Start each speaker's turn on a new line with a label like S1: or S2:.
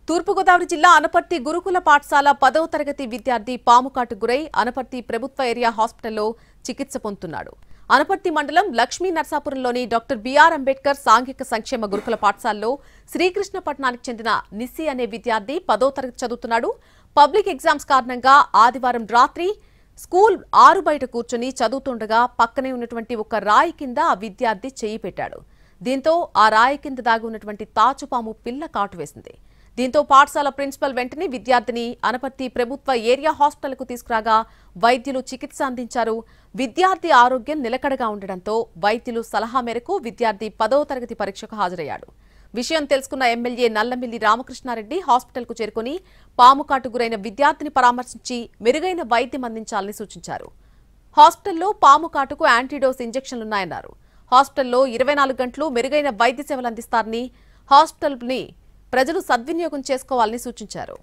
S1: తూర్పుగోదావరి జిల్లా అనపర్తి గురుకుల పాఠశాల 10వ తరగతి విద్యార్థి పాముకాటు గురై అనపర్తి ప్రభుత్వ ఏరియా హాస్పిటల్లో చికిత్స పొందుతున్నాడు. అనపర్తి మండలం లక్ష్మీ నర్సాపురంలోని డాక్టర్ బిఆర్ అంబేద్కర్ సాంఘిక సంక్షేమ గురుకుల పాఠశాలలో శ్రీకృష్ణపట్నానికి చెందిన నిస్సి అనే విద్యార్థి 10వ తరగతి చదువుతున్నాడు. పబ్లిక్ ఎగ్జామ్స్ కారణంగా ఆదివారం రాత్రి స్కూల్ 6 బయట కూర్చొని చదువుతుండగా పక్కనే ఉన్నటువంటి ఒక రాయి కింద ఆ విద్యార్థి చేయి పెట్టాడు. దీంతో ఆ రాయి కింద దాగి ఉన్నటువంటి తాచుపాము పిల్ల కాటు వేసింది. దీంతో పాఠశాల ప్రిన్సిపల్ వెంటనే విద్యార్థిని అనపర్తి ప్రభుత్వ ఏరియా హాస్పిటల్కు తీసుకురాగా వైద్యులు చికిత్స అందించారు. విద్యార్థి ఆరోగ్యం నిలకడగా ఉండడంతో వైద్యులు సలహా మేరకు విద్యార్థి 10వ తరగతి పరీక్షకు హాజరయ్యాడు. విషయం తెలుసుకున్న ఎమ్మెల్యే నల్లమిల్లి రామకృష్ణారెడ్డి హాస్పిటల్కు చేరుకుని పాముకాటు గురైన విద్యార్థిని పరామర్శించి మెరుగైన వైద్యం అందించాలని సూచించారు. హాస్పిటల్లో పాముకాటుకు యాంటీడోస్ ఇంజెక్షన్లున్నాయన్నారు. హాస్పిటల్లో 24 గంటలు మెరుగైన వైద్య సేవలు అందిస్తారని హాస్పిటల్ని ప్రజలు సద్వినియోగం చేసుకోవాలని సూచించారు.